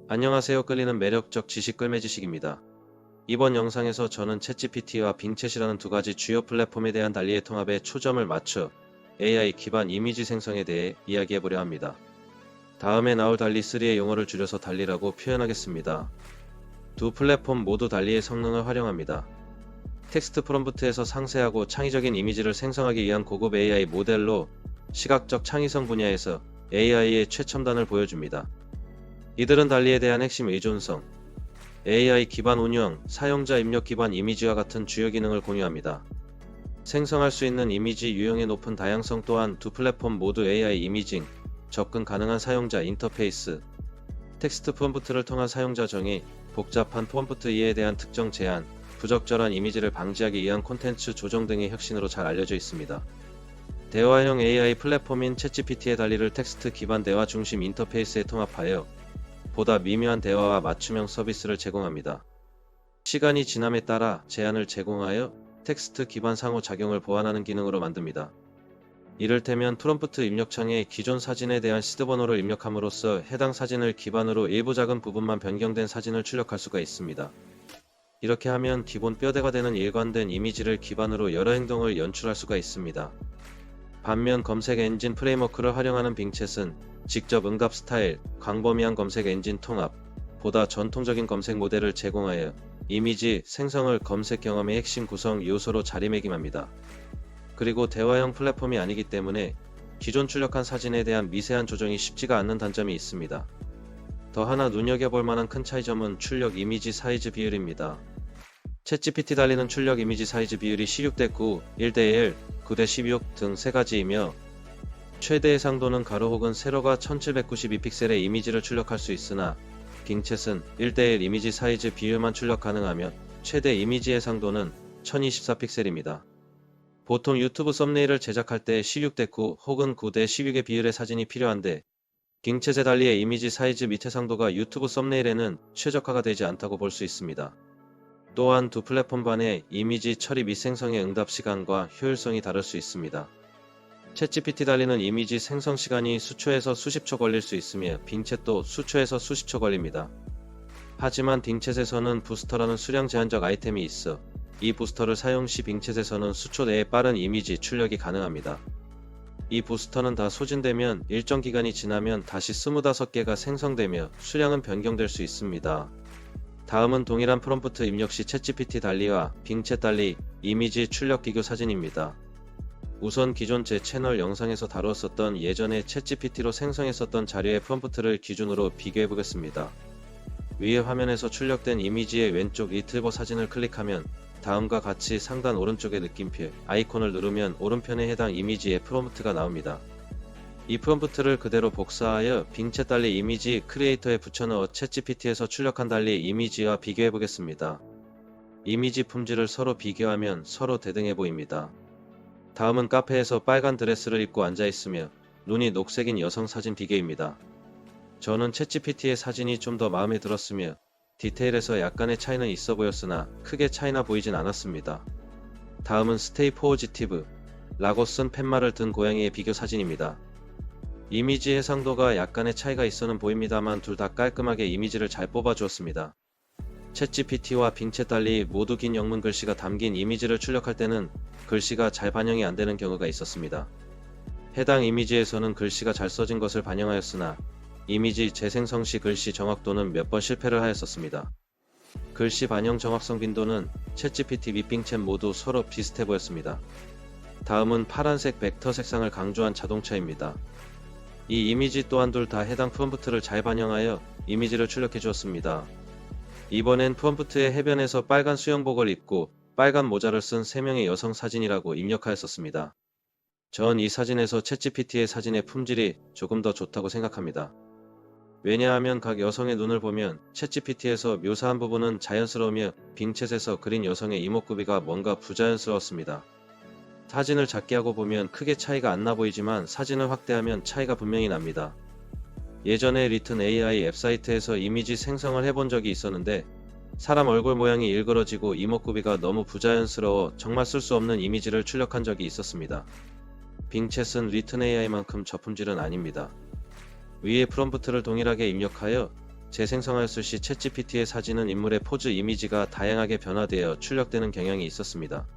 안녕하세요. 끌리는 매력적 지식 끌매지식입니다. 이번 영상에서 저는 챗GPT와 빙챗이라는 두 가지 주요 플랫폼에 대한 달리의 통합에 초점을 맞춰 AI 기반 이미지 생성에 대해 이야기해보려 합니다. 다음에 나올 달리3의 용어를 줄여서 달리라고 표현하겠습니다. 두 플랫폼 모두 달리의 성능을 활용합니다. 텍스트 프롬프트에서 상세하고 창의적인 이미지를 생성하기 위한 고급 AI 모델로 시각적 창의성 분야에서 AI의 최첨단을 보여줍니다. 이들은 달리에 대한 핵심 의존성, AI 기반 운영, 사용자 입력 기반 이미지와 같은 주요 기능을 공유합니다. 생성할 수 있는 이미지 유형의 높은 다양성 또한 두 플랫폼 모두 AI 이미징, 접근 가능한 사용자 인터페이스, 텍스트 프롬프트를 통한 사용자 정의, 복잡한 프롬프트 이해에 대한 특정 제한, 부적절한 이미지를 방지하기 위한 콘텐츠 조정 등의 혁신으로 잘 알려져 있습니다. 대화형 AI 플랫폼인 챗GPT의 달리를 텍스트 기반 대화 중심 인터페이스에 통합하여 보다 미묘한 대화와 맞춤형 서비스를 제공합니다. 시간이 지남에 따라 제한을 제공하여 텍스트 기반 상호작용을 보완하는 기능으로 만듭니다. 이를테면 프롬프트 입력창에 기존 사진에 대한 시드번호를 입력함으로써 해당 사진을 기반으로 일부 작은 부분만 변경된 사진을 출력할 수가 있습니다. 이렇게 하면 기본 뼈대가 되는 일관된 이미지를 기반으로 여러 행동을 연출할 수가 있습니다. 반면 검색 엔진 프레임워크를 활용하는 빙챗은 직접 응답 스타일, 광범위한 검색 엔진 통합, 보다 전통적인 검색 모델을 제공하여 이미지 생성을 검색 경험의 핵심 구성 요소로 자리매김합니다. 그리고 대화형 플랫폼이 아니기 때문에 기존 출력한 사진에 대한 미세한 조정이 쉽지가 않는 단점이 있습니다. 더 하나 눈여겨볼 만한 큰 차이점은 출력 이미지 사이즈 비율입니다. 챗GPT 달리는 출력 이미지 사이즈 비율이 16:9, 1:1, 9:16 등 세 가지이며 최대 해상도는 가로 혹은 세로가 1792픽셀의 이미지를 출력할 수 있으나 빙챗은 1:1 이미지 사이즈 비율만 출력 가능하며 최대 이미지 해상도는 1024픽셀입니다. 보통 유튜브 썸네일을 제작할 때 16:9 혹은 9:16의 비율의 사진이 필요한데 빙챗의 달리의 이미지 사이즈 및 해상도가 유튜브 썸네일에는 최적화가 되지 않다고 볼 수 있습니다. 또한 두 플랫폼 간의 이미지 처리 및 생성의 응답 시간과 효율성이 다를 수 있습니다. 챗GPT 달리는 이미지 생성 시간이 수초에서 수십 초 걸릴 수 있으며 빙챗도 수초에서 수십 초 걸립니다. 하지만 빙챗에서는 부스터라는 수량 제한적 아이템이 있어 이 부스터를 사용 시 빙챗에서는 수초 내에 빠른 이미지 출력이 가능합니다. 이 부스터는 다 소진되면 일정 기간이 지나면 다시 25개가 생성되며 수량은 변경될 수 있습니다. 다음은 동일한 프롬프트 입력 시 챗GPT 달리와 빙챗 달리 이미지 출력 비교 사진입니다. 우선 기존 제 채널 영상에서 다루었었던 예전에 챗GPT로 생성했었던 자료의 프롬프트를 기준으로 비교해 보겠습니다. 위의 화면에서 출력된 이미지의 왼쪽 리틀버 사진을 클릭하면 다음과 같이 상단 오른쪽의 느낌표 아이콘을 누르면 오른편에 해당 이미지의 프롬프트가 나옵니다. 이 프롬프트를 그대로 복사하여 빙챗 달리 이미지 크리에이터에 붙여넣어 챗GPT에서 출력한 달리 이미지와 비교해 보겠습니다. 이미지 품질을 서로 비교하면 서로 대등해 보입니다. 다음은 카페에서 빨간 드레스를 입고 앉아있으며 눈이 녹색인 여성 사진 비교입니다. 저는 챗GPT의 사진이 좀 더 마음에 들었으며 디테일에서 약간의 차이는 있어 보였으나 크게 차이나 보이진 않았습니다. 다음은 스테이 포지티브 라고 쓴 팻말을 든 고양이의 비교 사진입니다. 이미지 해상도가 약간의 차이가 있어는 보입니다만 둘 다 깔끔하게 이미지를 잘 뽑아주었습니다. 챗GPT와 빙챗 달리 모두 긴 영문 글씨가 담긴 이미지를 출력할 때는 글씨가 잘 반영이 안 되는 경우가 있었습니다. 해당 이미지에서는 글씨가 잘 써진 것을 반영하였으나 이미지 재생성 시 글씨 정확도는 몇 번 실패를 하였었습니다. 글씨 반영 정확성 빈도는 챗GPT 및 빙챗 모두 서로 비슷해 보였습니다. 다음은 파란색 벡터 색상을 강조한 자동차입니다. 이 이미지 또한 둘 다 해당 프롬프트를 잘 반영하여 이미지를 출력해 주었습니다. 이번엔 프롬프트의 해변에서 빨간 수영복을 입고 빨간 모자를 쓴 3명의 여성 사진이라고 입력하였었습니다. 전 이 사진에서 챗GPT의 사진의 품질이 조금 더 좋다고 생각합니다. 왜냐하면 각 여성의 눈을 보면 챗GPT에서 묘사한 부분은 자연스러우며 빙챗에서 그린 여성의 이목구비가 뭔가 부자연스러웠습니다. 사진을 작게 하고 보면 크게 차이가 안 나 보이지만 사진을 확대하면 차이가 분명히 납니다. 예전에 리튼 AI 앱사이트에서 이미지 생성을 해본 적이 있었는데 사람 얼굴 모양이 일그러지고 이목구비가 너무 부자연스러워 정말 쓸 수 없는 이미지를 출력한 적이 있었습니다. 빙챗은 리튼 AI만큼 저품질은 아닙니다. 위의 프롬프트를 동일하게 입력하여 재생성하였을 시 챗GPT의 사진은 인물의 포즈 이미지가 다양하게 변화되어 출력되는 경향이 있었습니다.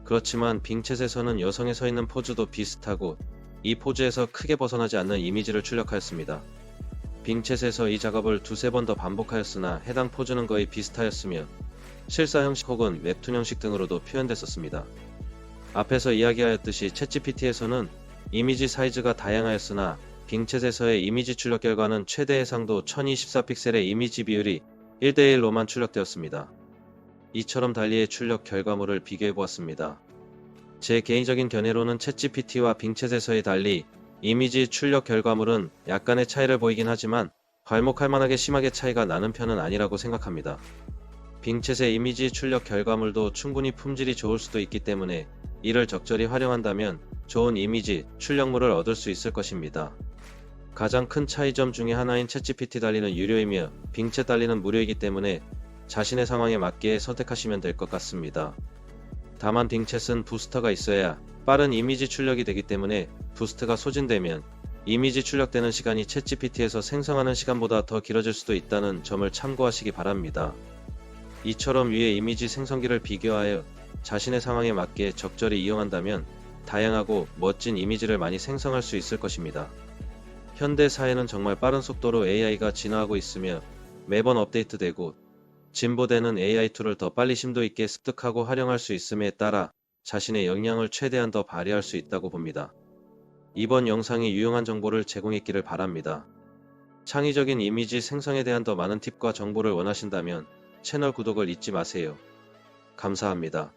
그렇지만 빙챗에서는 여성이 서 있는 포즈도 비슷하고 이 포즈에서 크게 벗어나지 않는 이미지를 출력하였습니다. 빙챗에서 이 작업을 두세 번 더 반복하였으나 해당 포즈는 거의 비슷하였으며 실사 형식 혹은 웹툰 형식 등으로도 표현됐었습니다. 앞에서 이야기하였듯이 챗GPT에서는 이미지 사이즈가 다양하였으나 빙챗에서의 이미지 출력 결과는 최대 해상도 1024픽셀의 이미지 비율이 1대1로만 출력되었습니다. 이처럼 달리의 출력 결과물을 비교해보았습니다. 제 개인적인 견해로는 챗GPT와 빙챗에서의 달리 이미지 출력 결과물은 약간의 차이를 보이긴 하지만 괄목할 만하게 심하게 차이가 나는 편은 아니라고 생각합니다. 빙챗의 이미지 출력 결과물도 충분히 품질이 좋을 수도 있기 때문에 이를 적절히 활용한다면 좋은 이미지 출력물을 얻을 수 있을 것입니다. 가장 큰 차이점 중에 하나인 챗GPT 달리는 유료이며 빙챗 달리는 무료이기 때문에 자신의 상황에 맞게 선택하시면 될 것 같습니다. 다만 빙챗은 부스터가 있어야 빠른 이미지 출력이 되기 때문에 부스트가 소진되면 이미지 출력되는 시간이 챗GPT에서 생성하는 시간보다 더 길어질 수도 있다는 점을 참고하시기 바랍니다. 이처럼 위의 이미지 생성기를 비교하여 자신의 상황에 맞게 적절히 이용한다면 다양하고 멋진 이미지를 많이 생성할 수 있을 것입니다. 현대 사회는 정말 빠른 속도로 AI가 진화하고 있으며 매번 업데이트되고 진보되는 AI 툴을 더 빨리 심도 있게 습득하고 활용할 수 있음에 따라 자신의 역량을 최대한 더 발휘할 수 있다고 봅니다. 이번 영상이 유용한 정보를 제공했기를 바랍니다. 창의적인 이미지 생성에 대한 더 많은 팁과 정보를 원하신다면 채널 구독을 잊지 마세요. 감사합니다.